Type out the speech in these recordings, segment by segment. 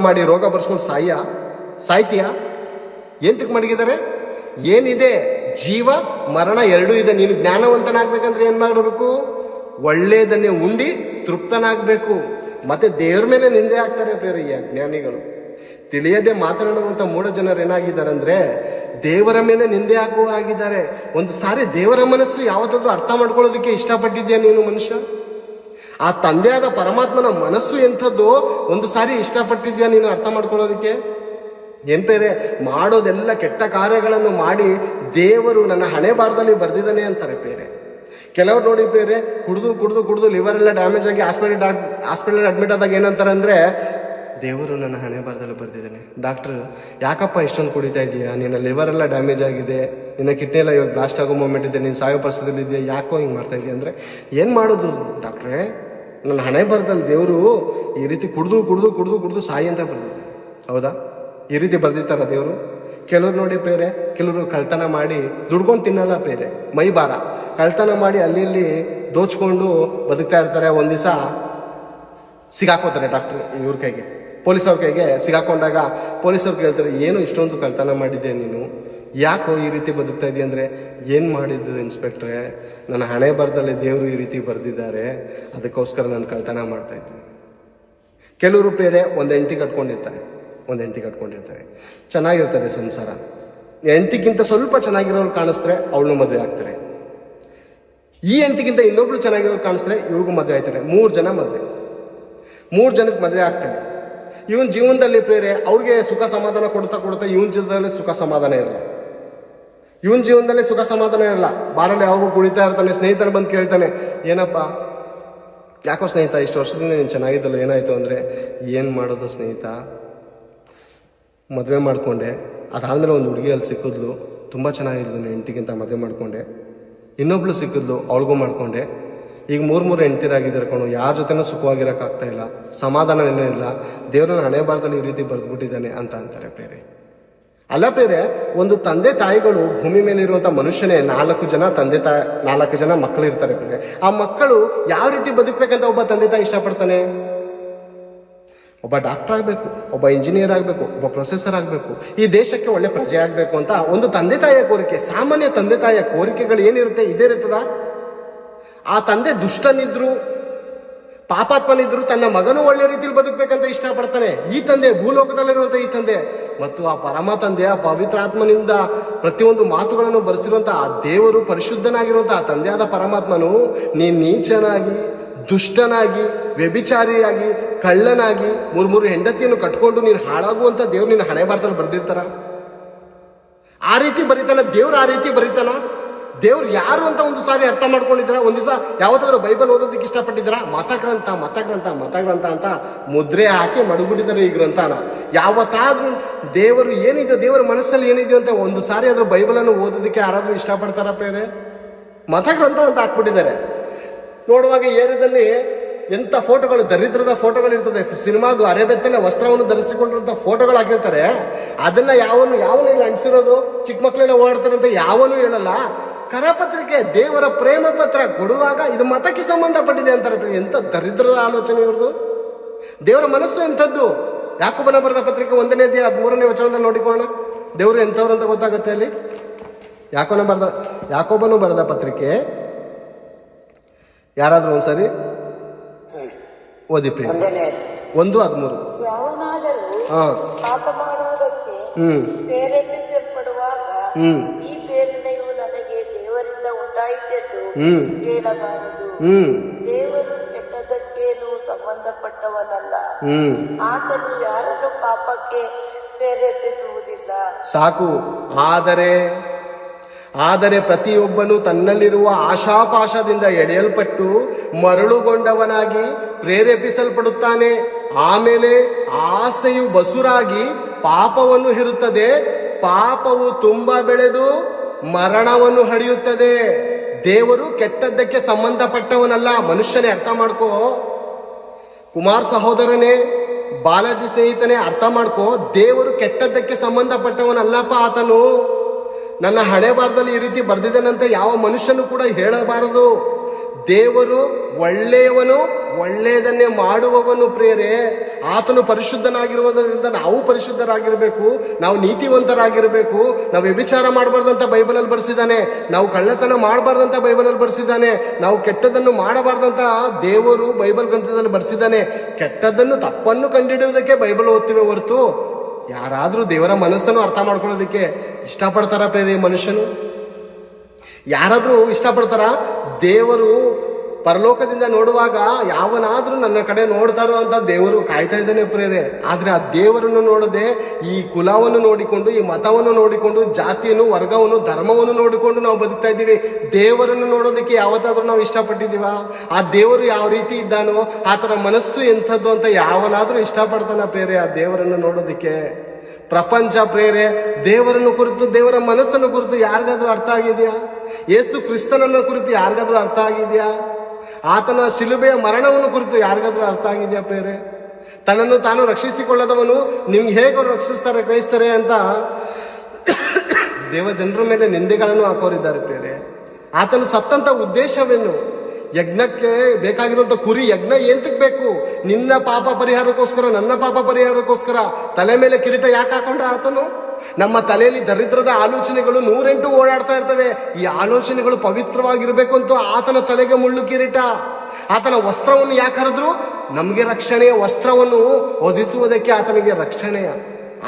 ಮಾಡಿ ರೋಗ ಬರ್ಸ್ಕೊಂಡು ಸಾಯ್ತೀಯ? ಎಂತಕ್ಕೆ ಮಡಗಿದ್ದಾರೆ? ಏನಿದೆ? ಜೀವ ಮರಣ ಎರಡೂ ಇದೆ. ನೀನು ಜ್ಞಾನವಂತನಾಗ್ಬೇಕಂದ್ರೆ ಏನ್ ಮಾಡಬೇಕು? ಒಳ್ಳೆಯದನ್ನೇ ಉಂಡಿ ತೃಪ್ತನಾಗಬೇಕು. ಮತ್ತೆ ದೇವ್ರ ಮೇಲೆ ನಿಂದೆ ಆಗ್ತಾರೆ ಬೇರೆ ಈ ಅಜ್ಞಾನಿಗಳು. ತಿಳಿಯದೆ ಮಾತನಾಡುವಂತ ಮೂಢ ಜನರು ಏನಾಗಿದ್ದಾರೆ ಅಂದ್ರೆ ದೇವರ ಮೇಲೆ ನಿಂದೆ ಹಾಕುವವರಾಗಿದ್ದಾರೆ. ಒಂದು ಸಾರಿ ದೇವರ ಮನಸ್ಸು ಯಾವತ್ತಾದ್ರೂ ಅರ್ಥ ಮಾಡ್ಕೊಳ್ಳೋದಕ್ಕೆ ಇಷ್ಟಪಟ್ಟಿದ್ಯಾ ನೀನು ಮನುಷ್ಯ? ಆ ತಂದೆಯಾದ ಪರಮಾತ್ಮನ ಮನಸ್ಸು ಎಂಥದ್ದು ಒಂದು ಸಾರಿ ಇಷ್ಟಪಟ್ಟಿದ್ಯಾ ನೀನು ಅರ್ಥ ಮಾಡ್ಕೊಳ್ಳೋದಕ್ಕೆ? ಏನ್ ಬೇರೆ ಮಾಡೋದೆಲ್ಲ ಕೆಟ್ಟ ಕಾರ್ಯಗಳನ್ನು ಮಾಡಿ ದೇವರು ನನ್ನ ಹಣೆ ಬಾರದಲ್ಲಿ ಬರ್ದಿದ್ದಾನೆ ಅಂತಾರೆ ಬೇರೆ. ಕೆಲವ್ರು ನೋಡಿ ಬೇರೆ ಕುಡಿದು ಲಿವರ್ ಎಲ್ಲ ಡ್ಯಾಮೇಜ್ ಆಗಿ ಹಾಸ್ಪಿಟಲ್ ಅಡ್ಮಿಟ್ ಆದಾಗ ಏನಂತಾರೆ ಅಂದ್ರೆ ದೇವರು ನನ್ನ ಹಣೆ ಬಾರದಲ್ಲಿ ಬರ್ದಿದ್ದಾನೆ. ಡಾಕ್ಟರ್ ಯಾಕಪ್ಪ ಇಷ್ಟೊಂದು ಕುಡಿತಾ ಇದೀಯಾ? ನಿನ್ನ ಲಿವರ್ ಎಲ್ಲ ಡ್ಯಾಮೇಜ್ ಆಗಿದೆ, ನಿನ್ನ ಕಿಡ್ನಿ ಎಲ್ಲ ಇವಾಗ ಬ್ಲಾಸ್ಟ್ ಆಗೋ ಮೂಮೆಂಟ್ ಇದೆ, ನೀನು ಸಾಯೋ ಪರಿಸ್ಥಿತಿಯಲ್ಲಿ ಇದೆಯಾ, ಯಾಕೋ ಹಿಂಗೆ ಮಾಡ್ತಾ ಇದೆಯಾ ಅಂದ್ರೆ ಏನು ಮಾಡೋದು ಡಾಕ್ಟ್ರೇ? ನನ್ನ ಹಣೆ ಬಾರದಲ್ಲಿ ದೇವರು ಈ ರೀತಿ ಕುಡಿದು ಸಾಯಿ ಅಂತ ಬರ್ದಿದೆ. ಹೌದಾ? ಈ ರೀತಿ ಬರ್ದಿರ್ತಾರ ದೇವರು? ಕೆಲವ್ರು ನೋಡಿ ಬೇರೆ, ಕೆಲವರು ಕಳ್ತನ ಮಾಡಿ ದುಡ್ಕೊಂಡು ತಿನ್ನಲ್ಲ ಬೇರೆ, ಮೈ ಭಾರ ಕಳ್ತನ ಮಾಡಿ ಅಲ್ಲಿ ಇಲ್ಲಿ ದೋಚ್ಕೊಂಡು ಬದುಕ್ತಾ ಇರ್ತಾರೆ. ಒಂದ್ ದಿವಸ ಸಿಗಾಕೋತಾರೆ ಡಾಕ್ಟರ್ ಇವ್ರ ಕೈಗೆ, ಪೊಲೀಸವ್ರ ಕೈಗೆ ಸಿಗಾಕೊಂಡಾಗ ಪೊಲೀಸವ್ರು ಕೇಳ್ತಾರೆ, ಏನು ಇಷ್ಟೊಂದು ಕಳ್ತನ ಮಾಡಿದ್ದೆ ನೀನು, ಯಾಕೋ ಈ ರೀತಿ ಬದುಕ್ತಾ ಇದೆಯಾ ಅಂದ್ರೆ ಏನು ಮಾಡಿದ್ದು ಇನ್ಸ್ಪೆಕ್ಟ್ರೆ, ನನ್ನ ಹಣೆ ಬರದಲ್ಲಿ ದೇವರು ಈ ರೀತಿ ಬರೆದಿದ್ದಾರೆ, ಅದಕ್ಕೋಸ್ಕರ ನಾನು ಕಳ್ತನ ಮಾಡ್ತಾ ಇದ್ದೀನಿ. ಕೆಲವರು ಬೇರೆ ಒಂದು ಹೆಂಡತಿ ಕಟ್ಕೊಂಡಿರ್ತಾರೆ, ಚೆನ್ನಾಗಿರ್ತದೆ ಸಂಸಾರ. ಹೆಂಡತಿಗಿಂತ ಸ್ವಲ್ಪ ಚೆನ್ನಾಗಿರೋರು ಕಾಣಿಸ್ತಾರೆ, ಅವಳನ್ನು ಮದುವೆ ಆಗ್ತಾರೆ. ಈ ಹೆಂಡತಿಗಿಂತ ಇನ್ನೊಬ್ಳು ಚೆನ್ನಾಗಿರೋರು ಕಾಣಿಸ್ತಾರೆ, ಇವಳಿಗೂ ಮದುವೆ ಆಯ್ತಾರೆ. 3 ಜನ ಮದುವೆ, 3 ಜನಕ್ಕೆ ಮದುವೆ ಆಗ್ತಾರೆ. ಇವನ್ ಜೀವನದಲ್ಲಿ ಬೇರೆ ಅವ್ರಿಗೆ ಸುಖ ಸಮಾಧಾನ ಕೊಡ್ತಾ ಇವನ್ ಜೀವನದಲ್ಲಿ ಸುಖ ಸಮಾಧಾನ ಇರಲ್ಲ. ಬಾರಲ್ಲಿ ಯಾವಾಗೂ ಕುಡಿತಾ ಇರ್ತಾನೆ. ಸ್ನೇಹಿತರು ಬಂದು ಕೇಳ್ತಾನೆ, ಏನಪ್ಪ ಯಾಕೋ ಸ್ನೇಹಿತ ಇಷ್ಟು ವರ್ಷದಿಂದ ನೀನು ಚೆನ್ನಾಗಿದ್ದಲ್ಲ, ಏನಾಯ್ತು ಅಂದ್ರೆ, ಏನು ಮಾಡೋದು ಸ್ನೇಹಿತ, ಮದುವೆ ಮಾಡ್ಕೊಂಡೆ, ಅದಾದ್ಮೇಲೆ ಒಂದು ಹುಡುಗಿ ಅಲ್ಲಿ ಸಿಕ್ಕಿದ್ಲು, ತುಂಬ ಚೆನ್ನಾಗಿದ್ಲು, ನನ್ನ ಹೆಂಡತಿಗಿಂತ ಮದುವೆ ಮಾಡ್ಕೊಂಡೆ, ಇನ್ನೊಬ್ಳು ಸಿಕ್ಕಿದ್ಲು, ಅವಳಿಗೂ ಮಾಡ್ಕೊಂಡೆ, ಈಗ 3 ಹೆಂಡತಿರಾಗಿದ್ದಾರೆ ಕಣು, ಯಾರ ಜೊತೆನೂ ಸುಖವಾಗಿರೋಕ್ಕಾಗ್ತಾ ಇಲ್ಲ, ಸಮಾಧಾನ ಏನೂ ಇಲ್ಲ, ದೇವ್ರನ್ನ ಹಣೆ ಬಾರದಲ್ಲಿ ಈ ರೀತಿ ಬರೆದ್ಬಿಟ್ಟಿದ್ದಾನೆ ಅಂತ ಅಂತಾರೆ ಬೇರೆ. ಅಲ್ಲ ಬೇರೆ, ಒಂದು ತಂದೆ ತಾಯಿಗಳು ಭೂಮಿ ಮೇಲೆ ಇರುವಂತ ಮನುಷ್ಯನೇ 4 ಜನ ಮಕ್ಕಳು ಇರ್ತಾರೆ ಬೇರೆ. ಆ ಮಕ್ಕಳು ಯಾವ ರೀತಿ ಬದುಕಬೇಕಂತ ಒಬ್ಬ ತಂದೆ ತಾಯಿ ಇಷ್ಟಪಡ್ತಾನೆ? ಒಬ್ಬ ಡಾಕ್ಟರ್ ಆಗಬೇಕು, ಒಬ್ಬ ಇಂಜಿನಿಯರ್ ಆಗಬೇಕು, ಒಬ್ಬ ಪ್ರೊಫೆಸರ್ ಆಗಬೇಕು, ಈ ದೇಶಕ್ಕೆ ಒಳ್ಳೆ ಪ್ರಜೆ ಆಗಬೇಕು ಅಂತ ಒಂದು ತಂದೆ ತಾಯಿಯ ಕೋರಿಕೆ. ಸಾಮಾನ್ಯ ತಂದೆ ತಾಯಿಯ ಕೋರಿಕೆಗಳು ಏನಿರುತ್ತೆ, ಇದೇ ಇರ್ತದ. ಆ ತಂದೆ ದುಷ್ಟನಿದ್ರು, ಪಾಪಾತ್ಮನಿದ್ರು, ತನ್ನ ಮಗನು ಒಳ್ಳೆ ರೀತಿಯಲ್ಲಿ ಬದುಕಬೇಕಂತ ಇಷ್ಟಪಡ್ತಾನೆ. ಈ ತಂದೆ, ಭೂಲೋಕದಲ್ಲಿರುವಂತ ಈ ತಂದೆ ಮತ್ತು ಆ ಪರಮ ತಂದೆ, ಆ ಪವಿತ್ರ ಆತ್ಮನಿಂದ ಪ್ರತಿಯೊಂದು ಮಾತುಗಳನ್ನು ಬರೆಸಿರುವಂತ ಆ ದೇವರು, ಪರಿಶುದ್ಧನಾಗಿರುವಂತ ಆ ತಂದೆಯಾದ ಪರಮಾತ್ಮನು, ನೀನ್ ನೀಚನಾಗಿ, ದುಷ್ಟನಾಗಿ, ವ್ಯಭಿಚಾರಿಯಾಗಿ, ಕಳ್ಳನಾಗಿ 3 ಹೆಂಡತಿಯನ್ನು ಕಟ್ಕೊಂಡು ನೀನು ಹಾಳಾಗುವಂತ ದೇವ್ರು ನಿನ್ನ ಹಣೆ ಬಾರದಲ್ಲಿ ಬರ್ದಿರ್ತಾರ? ಆ ರೀತಿ ಬರೀತಾನ ದೇವ್ರು? ಆ ರೀತಿ ಬರೀತಾನ ದೇವ್ರು? ಯಾರು ಅಂತ ಒಂದು ಸಾರಿ ಅರ್ಥ ಮಾಡ್ಕೊಂಡಿದ್ರ? ಒಂದ್ ದಿವಸ ಯಾವತ್ತಾದ್ರೂ ಬೈಬಲ್ ಓದೋದಕ್ಕೆ ಇಷ್ಟಪಟ್ಟಿದ್ರ? ಮತಗ್ರಂಥ ಅಂತ ಮುದ್ರೆ ಹಾಕಿ ಮಡಗ್ಬಿಟ್ಟಿದ್ದಾರೆ ಈ ಗ್ರಂಥನ. ಯಾವತ್ತಾದ್ರೂ ದೇವರು ಏನಿದೆ, ದೇವರ ಮನಸ್ಸಲ್ಲಿ ಏನಿದೆ ಅಂತ ಒಂದು ಸಾರಿ ಆದ್ರೂ ಬೈಬಲನ್ನು ಓದೋದಕ್ಕೆ ಯಾರಾದ್ರೂ ಇಷ್ಟಪಡ್ತಾರ ಬೇರೆ? ಮತಗ್ರಂಥ ಅಂತ ಹಾಕ್ಬಿಟ್ಟಿದ್ದಾರೆ. ನೋಡುವಾಗ ಏರಿಯಾದಲ್ಲಿ ಎಂತ ಫೋಟೋಗಳು, ದರಿದ್ರದ ಫೋಟೋಗಳು ಇರ್ತದೆ. ಸಿನಿಮಾದು ಅರೆಬೆತ್ತಲೆ ವಸ್ತ್ರವನ್ನು ಧರಿಸಿಕೊಂಡಿರುವಂತ ಫೋಟೋಗಳು ಹಾಕಿರ್ತಾರೆ. ಅದನ್ನ ಯಾವನು ಅಂಟಿಸಿರೋದು, ಚಿಕ್ಕ ಮಕ್ಕಳೆಲ್ಲ ಓಡಾಡ್ತಾರೆ ಅಂತ ಯಾವನು ಹೇಳಲ್ಲ. ಕರಪತ್ರಿಕೆ, ದೇವರ ಪ್ರೇಮ ಪತ್ರ ಕೊಡುವಾಗ ಇದು ಮತಕ್ಕೆ ಸಂಬಂಧಪಟ್ಟಿದೆ ಅಂತಾರೆ. ಎಂತ ದರಿದ್ರದ ಆಲೋಚನೆ ಇವ್ರದು. ದೇವರ ಮನಸ್ಸು ಎಂಥದ್ದು? ಯಾಕೋಬನ ಬರೆದ ಪತ್ರಿಕೆ 1ನೇ ಅಧ್ಯಾಯ 13ನೇ ವಚನದಲ್ಲಿ ನೋಡಿಕೊಳ್ಳೋಣ. ದೇವರು ಎಂಥವ್ರು ಅಂತ ಗೊತ್ತಾಗುತ್ತೆ ಅಲ್ಲಿ. ಯಾಕೋಬನು ಬರೆದ ಪತ್ರಿಕೆ ಯಾರಾದ್ರೂ ಒಂದ್ಸರಿ ಓದಿ ಪ್ರಿಯ. 1:13. ಪಾಪ ಮಾಡುವುದಕ್ಕೆ ಪ್ರೇರೇಪಿಸಲ್ಪಡುವಾಗ ಈ ಪ್ರೇರಣೆಯು ನನಗೆ ದೇವರಿಂದ ಉಂಟಾಯಿತೆಂದು ಹೇಳಬಾರದು. ದೇವರು ಕೆಟ್ಟದಕ್ಕೇನು ಸಂಬಂಧಪಟ್ಟವನಲ್ಲ, ಆತನು ಯಾರನ್ನು ಪಾಪಕ್ಕೆ ಪ್ರೇರೇಪಿಸುವುದಿಲ್ಲ. ಸಾಕು. ಆದರೆ ಪ್ರತಿಯೊಬ್ಬನು ತನ್ನಲ್ಲಿರುವ ಆಶಾಪಾಶದಿಂದ ಎಳೆಯಲ್ಪಟ್ಟು ಮರಳುಗೊಂಡವನಾಗಿ ಪ್ರೇರೇಪಿಸಲ್ಪಡುತ್ತಾನೆ. ಆಮೇಲೆ ಆಸೆಯು ಬಸುರಾಗಿ ಪಾಪವನ್ನು ಹೇರುತ್ತದೆ. ಪಾಪವು ತುಂಬ ಬೆಳೆದು ಮರಣವನ್ನು ಹಡಿಯುತ್ತದೆ. ದೇವರು ಕೆಟ್ಟದ್ದಕ್ಕೆ ಸಂಬಂಧಪಟ್ಟವನಲ್ಲ. ಮನುಷ್ಯನೇ ಅರ್ಥ ಮಾಡ್ಕೋ. ಕುಮಾರ್ ಸಹೋದರನೇ, ಬಾಲಾಜಿ ಸ್ನೇಹಿತನೇ, ಅರ್ಥ ಮಾಡ್ಕೋ. ದೇವರು ಕೆಟ್ಟದ್ದಕ್ಕೆ ಸಂಬಂಧಪಟ್ಟವನಲ್ಲಪ್ಪ. ಆತನು ನನ್ನ ಹಣೆ ಬಾರದಲ್ಲಿ ಈ ರೀತಿ ಬರ್ದಿದ್ದಾನಂತ ಯಾವ ಮನುಷ್ಯನು ಕೂಡ ಹೇಳಬಾರದು. ದೇವರು ಒಳ್ಳೆಯವನು, ಒಳ್ಳೆಯದನ್ನೇ ಮಾಡುವವನು ಪ್ರಿಯರೇ. ಆತನು ಪರಿಶುದ್ಧನಾಗಿರುವುದರಿಂದ ನಾವು ಪರಿಶುದ್ಧರಾಗಿರಬೇಕು, ನಾವು ನೀತಿವಂತರಾಗಿರಬೇಕು. ನಾವು ವ್ಯಭಿಚಾರ ಮಾಡಬಾರ್ದಂತ ಬೈಬಲಲ್ಲಿ ಬರ್ಸಿದ್ದಾನೆ, ನಾವು ಕಳ್ಳತನ ಮಾಡಬಾರ್ದಂತ ಬೈಬಲಲ್ಲಿ ಬರ್ಸಿದ್ದಾನೆ, ನಾವು ಕೆಟ್ಟದನ್ನು ಮಾಡಬಾರ್ದಂತ ದೇವರು ಬೈಬಲ್ ಗ್ರಂಥದಲ್ಲಿ ಬರ್ಸಿದ್ದಾನೆ. ಕೆಟ್ಟದನ್ನು, ತಪ್ಪನ್ನು ಕಂಡುಹಿಡಿಯುವುದಕ್ಕೆ ಬೈಬಲ್ ಓದ್ತೀವಿ ಹೊರತು ಯಾರಾದ್ರೂ ದೇವರ ಮನಸ್ಸನ್ನು ಅರ್ಥ ಮಾಡ್ಕೊಳ್ಳೋದಕ್ಕೆ ಇಷ್ಟಪಡ್ತಾರ ಪ್ರೇರೆ? ಮನುಷ್ಯನು ಯಾರಾದ್ರೂ ಇಷ್ಟಪಡ್ತಾರ? ದೇವರು ಪರಲೋಕದಿಂದ ನೋಡುವಾಗ ಯಾವನಾದ್ರೂ ನನ್ನ ಕಡೆ ನೋಡ್ತಾರೋ ಅಂತ ದೇವರು ಕಾಯ್ತಾ ಇದ್ದಾನೆ ಪ್ರೇರೆ. ಆದ್ರೆ ಆ ದೇವರನ್ನು ನೋಡದೆ ಈ ಕುಲವನ್ನು ನೋಡಿಕೊಂಡು, ಈ ಮತವನ್ನು ನೋಡಿಕೊಂಡು, ಜಾತಿಯನ್ನು, ವರ್ಗವನ್ನು, ಧರ್ಮವನ್ನು ನೋಡಿಕೊಂಡು ನಾವು ಬದುಕ್ತಾ ಇದ್ದೀವಿ. ದೇವರನ್ನು ನೋಡೋದಕ್ಕೆ ಯಾವತ್ತಾದ್ರೂ ನಾವು ಇಷ್ಟಪಟ್ಟಿದ್ದೀವ? ಆ ದೇವರು ಯಾವ ರೀತಿ ಇದ್ದಾನೋ ಆತನ ಮನಸ್ಸು ಎಂಥದ್ದು ಅಂತ ಯಾವನಾದ್ರೂ ಇಷ್ಟಪಡ್ತಾನ ಪ್ರೇರೆ ಆ ದೇವರನ್ನು ನೋಡೋದಕ್ಕೆ? ಪ್ರಪಂಚ ಪ್ರೇರೆ ದೇವರನ್ನು ಕುರಿತು, ದೇವರ ಮನಸ್ಸನ್ನು ಕುರಿತು ಯಾರಿಗಾದ್ರೂ ಅರ್ಥ ಆಗಿದೆಯಾ? ಯೇಸು ಕ್ರಿಸ್ತನನ್ನು ಕುರಿತು ಯಾರಿಗಾದ್ರೂ ಅರ್ಥ ಆಗಿದೆಯಾ? ಆತನ ಶಿಲುಬೆಯ ಮರಣವನ್ನು ಕುರಿತು ಯಾರಿಗಾದ್ರೂ ಅರ್ಥ ಆಗಿದೆಯಾ ಪ್ರೇರೆ? ತನ್ನನ್ನು ತಾನು ರಕ್ಷಿಸಿಕೊಳ್ಳದವನು ನಿಮ್ಗೆ ಹೇಗೆ ರಕ್ಷಿಸ್ತಾರೆ ಕ್ರೈಸ್ತರೆ ಅಂತ ದೇವ ಜನರ ಮೇಲೆ ನಿಂದೆಗಳನ್ನು ಹಾಕೋರಿದ್ದಾರೆ ಪ್ರೇರೆ. ಆತನು ಸತ್ತಂತ ಉದ್ದೇಶವೇನು? ಯಜ್ಞಕ್ಕೆ ಬೇಕಾಗಿರುವಂತ ಕುರಿ ಯಜ್ಞ ಏಂತಕ್ ಬೇಕು? ನಿನ್ನ ಪಾಪ ಪರಿಹಾರಕ್ಕೋಸ್ಕರ, ನನ್ನ ಪಾಪ ಪರಿಹಾರಕ್ಕೋಸ್ಕರ. ತಲೆ ಮೇಲೆ ಕಿರೀಟ ಯಾಕೆ ಹಾಕೊಂಡ ಆತನು? ನಮ್ಮ ತಲೆಯಲ್ಲಿ ದರಿದ್ರದ ಆಲೋಚನೆಗಳು 108 ಓಡಾಡ್ತಾ ಇರ್ತವೆ. ಈ ಆಲೋಚನೆಗಳು ಪವಿತ್ರವಾಗಿರ್ಬೇಕು ಅಂತ ಆತನ ತಲೆಗೆ ಮುಳ್ಳು ಕಿರೀಟ. ಆತನ ವಸ್ತ್ರವನ್ನು ಯಾಕೆ ಹರಿದ್ರು? ನಮಗೆ ರಕ್ಷಣೆಯ ವಸ್ತ್ರವನ್ನು ಒದಿಸುವುದಕ್ಕೆ ಆತನಿಗೆ ರಕ್ಷಣೆಯ.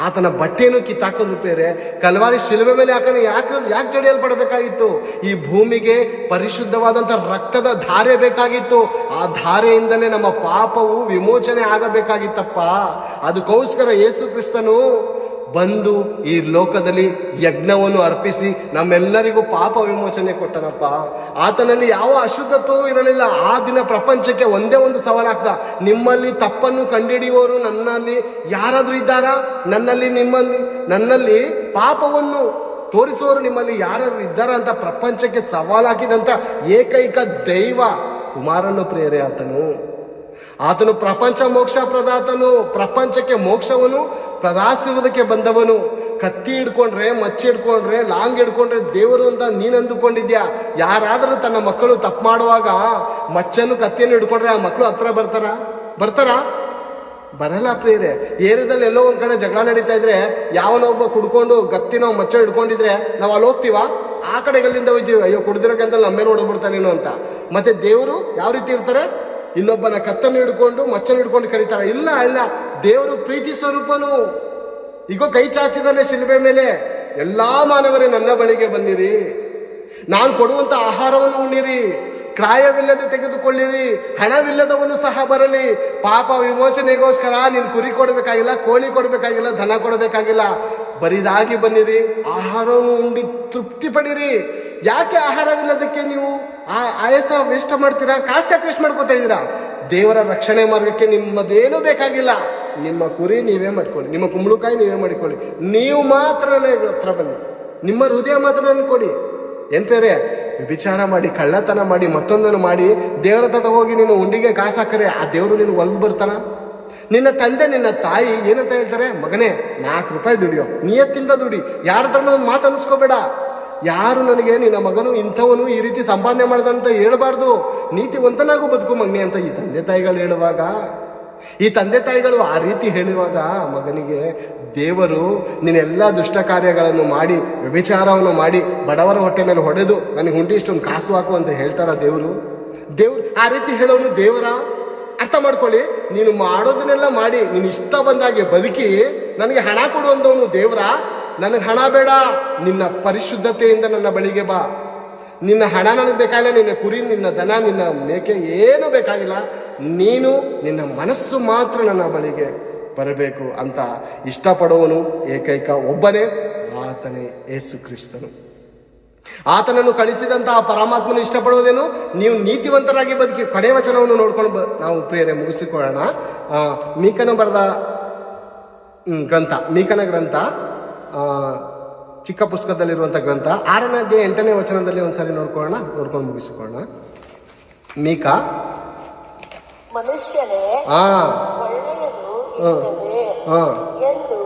ಆತನ ಬಟ್ಟೆಯನ್ನು ಕಿತ್ತಾಕಿದ್ರು ಪ್ರೇರೆ. ಕಲ್ವಾರಿ ಶಿಲುಬೆ ಮೇಲೆ ಯಾಕೆ ಜಡಿಯಲ್ಪಡಬೇಕಾಗಿತ್ತು? ಈ ಭೂಮಿಗೆ ಪರಿಶುದ್ಧವಾದಂತ ರಕ್ತದ ಧಾರೆ ಬೇಕಾಗಿತ್ತು. ಆ ಧಾರೆಯಿಂದಲೇ ನಮ್ಮ ಪಾಪವು ವಿಮೋಚನೆ ಆಗಬೇಕಾಗಿತ್ತಪ್ಪ. ಅದಕ್ಕೋಸ್ಕರ ಯೇಸು ಕ್ರಿಸ್ತನು ಬಂದು ಈ ಲೋಕದಲ್ಲಿ ಯಜ್ಞವನ್ನು ಅರ್ಪಿಸಿ ನಮ್ಮೆಲ್ಲರಿಗೂ ಪಾಪ ವಿಮೋಚನೆ ಕೊಟ್ಟನಪ್ಪ. ಆತನಲ್ಲಿ ಯಾವ ಅಶುದ್ಧತೆಯೂ ಇರಲಿಲ್ಲ. ಆ ದಿನ ಪ್ರಪಂಚಕ್ಕೆ ಒಂದೇ ಒಂದು ಸವಾಲಾಗ್ದ, ನಿಮ್ಮಲ್ಲಿ ತಪ್ಪನ್ನು ಕಂಡುಹಿಡಿಯುವವರು ನನ್ನಲ್ಲಿ ಯಾರಾದ್ರೂ ಇದ್ದಾರಾ? ನನ್ನಲ್ಲಿ ಪಾಪವನ್ನು ತೋರಿಸುವವರು ನಿಮ್ಮಲ್ಲಿ ಯಾರಾದ್ರೂ ಇದ್ದಾರಾ ಅಂತ ಪ್ರಪಂಚಕ್ಕೆ ಸವಾಲಾಕಿದಂತ ಏಕೈಕ ದೈವ ಕುಮಾರನು ಪ್ರೇರೆ ಆತನು ಪ್ರಪಂಚ ಮೋಕ್ಷ ಪ್ರದಾತನು, ಪ್ರಪಂಚಕ್ಕೆ ಮೋಕ್ಷವನ್ನು ಪ್ರದಾಸಿರುವುದಕ್ಕೆ ಬಂದವನು. ಕತ್ತಿ ಹಿಡ್ಕೊಂಡ್ರೆ, ಮಚ್ಚಿ ಹಿಡ್ಕೊಂಡ್ರೆ, ಲಾಂಗ್ ಹಿಡ್ಕೊಂಡ್ರೆ ದೇವರು ಅಂತ ನೀನ್ ಅಂದುಕೊಂಡಿದ್ಯಾ? ಯಾರಾದರೂ ತನ್ನ ಮಕ್ಕಳು ತಪ್ಪು ಮಾಡುವಾಗ ಮಚ್ಚನ್ನು ಕತ್ತಿಯನ್ನು ಹಿಡ್ಕೊಂಡ್ರೆ ಆ ಮಕ್ಕಳು ಹತ್ರ ಬರ್ತಾರಾ? ಬರಲ್ಲ ಪ್ರೇರೆ. ಏರಿಯಾದಲ್ಲಿ ಎಲ್ಲೋ ಒಂದ್ ಕಡೆ ಜಗಳ ನಡೀತಾ ಇದ್ರೆ ಯಾವನೊಬ್ಬ ಕುಡ್ಕೊಂಡು ಗತ್ತಿನೋ ಮಚ್ಚ ಹಿಡ್ಕೊಂಡಿದ್ರೆ ನಾವು ಅಲ್ಲಿ ಹೋಗ್ತೀವ? ಆ ಕಡೆಗಲ್ಲಿಂದ ಹೋಗ್ತೀವಿ, ಅಯ್ಯೋ ಕುಡ್ದಿರೋಕಂತ ನಮ್ಮೇಲೆ ಹೊಡೆದ್ಬಿಡ್ತಾನೇನೋ ಅಂತ. ಮತ್ತೆ ದೇವರು ಯಾವ ರೀತಿ ಇರ್ತಾರೆ? ಇನ್ನೊಬ್ಬನ ಕತ್ತನ್ನು ಹಿಡ್ಕೊಂಡು ಮಚ್ಚನ್ನು ಹಿಡ್ಕೊಂಡು ಕರೀತಾರೆ? ಇಲ್ಲ, ದೇವರು ಪ್ರೀತಿ ಸ್ವರೂಪನು. ಈಗ ಕೈ ಚಾಚಿದಾನೆ ಶಿಲುಬೆ ಮೇಲೆ, ಎಲ್ಲಾ ಮಾನವರೇ ನನ್ನ ಬಳಿಗೆ ಬನ್ನಿರಿ, ನಾನು ಕೊಡುವಂತ ಆಹಾರವನ್ನು ಉಣ್ಣಿರಿ, ಕ್ರಾಯವಿಲ್ಲದೆ ತೆಗೆದುಕೊಳ್ಳಿರಿ, ಹಣವಿಲ್ಲದವನು ಸಹ ಬರಲಿ. ಪಾಪ ವಿಮೋಚನೆಗೋಸ್ಕರ ನೀನು ಕುರಿ ಕೊಡಬೇಕಾಗಿಲ್ಲ, ಕೋಳಿ ಕೊಡಬೇಕಾಗಿಲ್ಲ, ದನ ಕೊಡಬೇಕಾಗಿಲ್ಲ. ಬರಿದಾಗಿ ಬನ್ನಿರಿ, ಆಹಾರವನ್ನು ಉಂಡಿ ತೃಪ್ತಿ ಪಡಿರಿ. ಯಾಕೆ ಆಹಾರವಿಲ್ಲದಕ್ಕೆ ನೀವು ಆಯಾಸ ವೇಸ್ಟ್ ಮಾಡ್ತೀರಾ? ಕಾಸು ಯಾಕೆ ವೇಸ್ಟ್ ಮಾಡ್ಕೋತಾ ಇದ್ದೀರಾ? ದೇವರ ರಕ್ಷಣೆ ಮಾರ್ಗಕ್ಕೆ ನಿಮ್ಮದೇನೂ ಬೇಕಾಗಿಲ್ಲ. ನಿಮ್ಮ ಕುರಿ ನೀವೇ ಮಾಡ್ಕೊಳ್ಳಿ, ನಿಮ್ಮ ಕುಂಬಳಕಾಯಿ ನೀವೇ ಮಾಡಿಕೊಳ್ಳಿ. ನೀವು ಮಾತ್ರ ನನಗೆ ಹತ್ರ ಬನ್ನಿ, ನಿಮ್ಮ ಹೃದಯ ಮಾತ್ರ ನನಗೆ ಕೊಡಿ. ಏನ್ ಬೇರೆ ವಿಚಾರ ಮಾಡಿ, ಕಳ್ಳತನ ಮಾಡಿ, ಮತ್ತೊಂದನ್ನು ಮಾಡಿ ದೇವರ ಹತ್ರ ಹೋಗಿ ನೀನು ಉಂಡಿಗೆ ಕಾಸು ಹಾಕರೆ ಆ ದೇವರು ನಿನಗೆ ಒಲ್ದು ಬರ್ತಾನ? ನಿನ್ನ ತಂದೆ ನಿನ್ನ ತಾಯಿ ಏನಂತ ಹೇಳ್ತಾರೆ? ಮಗನೇ 4 ರೂಪಾಯಿ ದುಡಿಯೋ, ನಿಯತ್ತಿಂದ ದುಡಿ, ಯಾರ ಹತ್ರ ಒಂದು ಮಾತು ಅನಿಸ್ಕೋಬೇಡ. ಯಾರು ನನಗೆ ನಿನ್ನ ಮಗನು ಇಂಥವನು ಈ ರೀತಿ ಸಂಪಾದನೆ ಮಾಡ್ದಂತ ಹೇಳ್ಬಾರ್ದು, ನೀತಿವಂತನಾಗೂ ಬದುಕು ಮಗನೇ ಅಂತ ಈ ತಂದೆ ತಾಯಿಗಳು ಹೇಳುವಾಗ, ಈ ತಂದೆ ತಾಯಿಗಳು ಆ ರೀತಿ ಹೇಳುವಾಗ ಮಗನಿಗೆ ದೇವರು ನೀನೆಲ್ಲ ದುಷ್ಟ ಕಾರ್ಯಗಳನ್ನು ಮಾಡಿ, ವ್ಯಭಿಚಾರವನ್ನು ಮಾಡಿ, ಬಡವರ ಹೊಟ್ಟೆ ಮೇಲೆ ಹೊಡೆದು ನನಗೆ ಹುಂಡಿ ಇಷ್ಟೊಂದು ಕಾಸು ಹಾಕು ಅಂತ ಹೇಳ್ತಾರ ದೇವರು? ಆ ರೀತಿ ಹೇಳೋನು ದೇವರ? ಅರ್ಥ ಮಾಡ್ಕೊಳ್ಳಿ. ನೀನು ಮಾಡೋದನ್ನೆಲ್ಲ ಮಾಡಿ ನೀನು ಇಷ್ಟ ಬಂದಾಗೆ ಬದುಕಿ ನನಗೆ ಹಣ ಕೊಡುವಂಥವನು ದೇವರ? ನನಗೆ ಹಣ ಬೇಡ, ನಿನ್ನ ಪರಿಶುದ್ಧತೆಯಿಂದ ನನ್ನ ಬಳಿಗೆ ಬಾ. ನಿನ್ನ ಹಣ ನನಗೆ ಬೇಕಾಗಿಲ್ಲ, ನಿನ್ನ ಕುರಿ, ನಿನ್ನ ದನ, ನಿನ್ನ ಮೇಕೆ ಏನೂ ಬೇಕಾಗಿಲ್ಲ. ನೀನು ನಿನ್ನ ಮನಸ್ಸು ಮಾತ್ರ ನನ್ನ ಬಳಿಗೆ ಬರಬೇಕು ಅಂತ ಇಷ್ಟಪಡುವನು ಏಕೈಕ ಒಬ್ಬನೇ, ಆತನೇ ಯೇಸು ಕ್ರಿಸ್ತನು. ಆತನನ್ನು ಕಳಿಸಿದಂತಹ ಪರಮಾತ್ಮನು ಇಷ್ಟಪಡುವುದೇನು? ನೀವು ನೀತಿವಂತರಾಗಿ ಬದುಕಿ. ಕಡೆ ವಚನವನ್ನು ನೋಡ್ಕೊಂಡು ನಾವು ಪ್ರಿಯರೇ ಮುಗಿಸಿಕೊಳ್ಳೋಣ. ಮೀಕನ ಬರೆದ ಮೀಕನ ಗ್ರಂಥ, ಚಿಕ್ಕ ಪುಸ್ತಕದಲ್ಲಿರುವಂಥ ಗ್ರಂಥ, 6ನೇ ಅಧ್ಯಾಯ 8ನೇ ವಚನದಲ್ಲಿ ಒಂದ್ಸರಿ ನೋಡ್ಕೊಂಡು ಮುಗಿಸಿಕೊಳ್ಳೋಣ. ಮೀಕ, ಮನುಷ್ಯನೇ ಒಳ್ಳೆಯದು ಇಲ್ಲವೇ ಎಂದು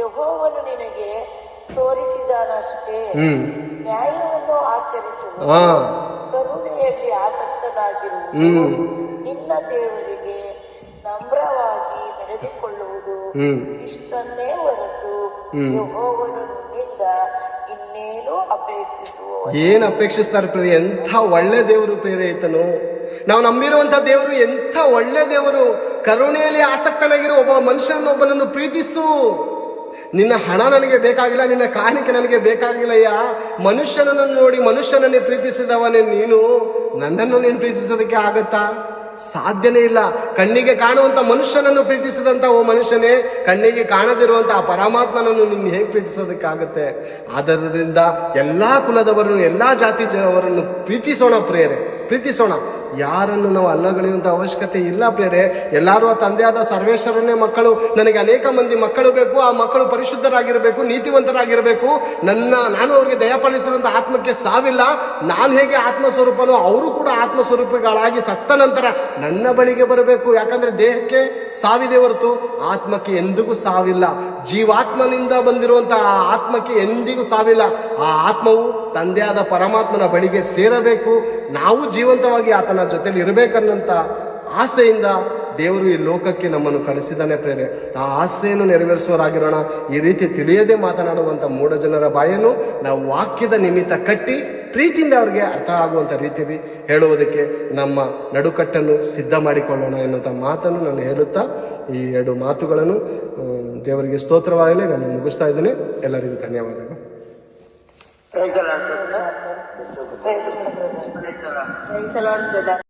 ಯೆಹೋವನು ನಿನಗೆ ತೋರಿಸಿದನಷ್ಟೇ. ನ್ಯಾಯವನ್ನು ಆಚರಿಸುವುದು, ಕರುಣೆಯಲ್ಲಿ ಆಸಕ್ತನಾಗಿರುವುದು, ವಿಧೇಯನಾಗಿರುವುದು, ನಿನ್ನ ದೇವರಿಗೆ ನಮ್ರವಾಗಿ ನಡೆದುಕೊಳ್ಳುವುದು ಇಷ್ಟನ್ನೇ ಹೊರತು ಯೆಹೋವನು ನಿನ್ನಿಂದ ಇನ್ನೇನು ಅಪೇಕ್ಷಿಸುವ. ಏನ್ ಅಪೇಕ್ಷಿಸ್ತಾರೆ ಪ್ರಿಯ? ಎಂಥ ಒಳ್ಳೆ ದೇವರು ಪ್ರಿಯರೇ ಈತನು. ನಾವು ನಂಬಿರುವಂತ ದೇವರು ಎಂಥ ಒಳ್ಳೆ ದೇವರು. ಕರುಣೆಯಲ್ಲಿ ಆಸಕ್ತನಾಗಿರೋ ಒಬ್ಬ ಮನುಷ್ಯನೊಬ್ಬನನ್ನು ಪ್ರೀತಿಸು. ನಿನ್ನ ಹಣ ನನಗೆ ಬೇಕಾಗಿಲ್ಲ, ನಿನ್ನ ಕಾಣಿಕೆ ನನಗೆ ಬೇಕಾಗಿಲ್ಲಯ್ಯ. ಮನುಷ್ಯನನ್ನು ನೋಡಿ ಮನುಷ್ಯನನ್ನೇ ಪ್ರೀತಿಸಿದವನೇ ನೀನು, ನನ್ನನ್ನು ನೀನು ಪ್ರೀತಿಸೋದಕ್ಕೆ ಆಗತ್ತಾ? ಸಾಧ್ಯನೇ ಇಲ್ಲ. ಕಣ್ಣಿಗೆ ಕಾಣುವಂತ ಮನುಷ್ಯನನ್ನು ಪ್ರೀತಿಸಿದಂತ ಓ ಮನುಷ್ಯನೇ, ಕಣ್ಣಿಗೆ ಕಾಣದಿರುವಂತ ಆ ಪರಮಾತ್ಮನನ್ನು ನಿನ್ನ ಹೇಗೆ ಪ್ರೀತಿಸೋದಕ್ಕಾಗತ್ತೆ? ಆದ್ದರಿಂದ ಎಲ್ಲಾ ಕುಲದವರನ್ನು, ಎಲ್ಲಾ ಜಾತಿಯವರನ್ನು ಪ್ರೀತಿಸೋಣ ಪ್ರಿಯರೇ, ಪ್ರೀತಿಸೋಣ. ಯಾರನ್ನು ನಾವು ಅಲ್ಲಗಳೆಯುವಂತ ಅವಶ್ಯಕತೆ ಇಲ್ಲ ಪ್ರಿಯರೇ. ಎಲ್ಲರೂ ಆ ತಂದೆಯಾದ ಸರ್ವೇಶ್ವರನೇ ಮಕ್ಕಳು. ನನಗೆ ಅನೇಕ ಮಂದಿ ಮಕ್ಕಳು ಬೇಕು. ಆ ಮಕ್ಕಳು ಪರಿಶುದ್ಧರಾಗಿರಬೇಕು, ನೀತಿವಂತರಾಗಿರಬೇಕು. ನಾನು ಅವ್ರಿಗೆ ದಯಪಾಲಿಸಿರುವಂತ ಆತ್ಮಕ್ಕೆ ಸಾವಿಲ್ಲ. ನಾನು ಹೇಗೆ ಆತ್ಮಸ್ವರೂಪನೋ ಅವರು ಕೂಡ ಆತ್ಮಸ್ವರೂಪಗಳಾಗಿ ಸತ್ತ ನಂತರ ನನ್ನ ಬಳಿಗೆ ಬರಬೇಕು. ಯಾಕಂದ್ರೆ ದೇಹಕ್ಕೆ ಸಾವಿದೆ ಹೊರತು ಆತ್ಮಕ್ಕೆ ಎಂದಿಗೂ ಸಾವಿಲ್ಲ. ಜೀವಾತ್ಮನಿಂದ ಬಂದಿರುವಂತಹ ಆ ಆತ್ಮಕ್ಕೆ ಎಂದಿಗೂ ಸಾವಿಲ್ಲ. ಆ ಆತ್ಮವು ತಂದೆಯಾದ ಪರಮಾತ್ಮನ ಬಳಿಗೆ ಸೇರಬೇಕು. ನಾವು ಜೀವಂತವಾಗಿ ಆತನ ಜೊತೆಲಿ ಇರಬೇಕನ್ನಂತ ಆಸೆಯಿಂದ ದೇವರು ಈ ಲೋಕಕ್ಕೆ ನಮ್ಮನ್ನು ಕಳಿಸಿದ್ದಾನೆ ಪ್ರೇರೆ. ಆ ಆಸೆಯನ್ನು ನೆರವೇರಿಸುವವರಾಗಿರೋಣ. ಈ ರೀತಿ ತಿಳಿಯದೆ ಮಾತನಾಡುವಂತ ಮೂಢ ಜನರ ಬಾಯನ್ನು ನಾವು ವಾಕ್ಯದ ನಿಮಿತ್ತ ಕಟ್ಟಿ ಪ್ರೀತಿಯಿಂದ ಅವ್ರಿಗೆ ಅರ್ಥ ಆಗುವಂತ ರೀತಿಯಲ್ಲಿ ಹೇಳುವುದಕ್ಕೆ ನಮ್ಮ ನಡುಕಟ್ಟನ್ನು ಸಿದ್ಧ ಮಾಡಿಕೊಳ್ಳೋಣ ಎನ್ನುವಂಥ ಮಾತನ್ನು ನಾನು ಹೇಳುತ್ತಾ ಈ 2 ಮಾತುಗಳನ್ನು ದೇವರಿಗೆ ಸ್ತೋತ್ರವಾಗಲಿ ನಾನು ಮುಗಿಸ್ತಾ ಇದ್ದೇನೆ. ಎಲ್ಲರಿಗೂ ಧನ್ಯವಾದಗಳು. Praise the lord.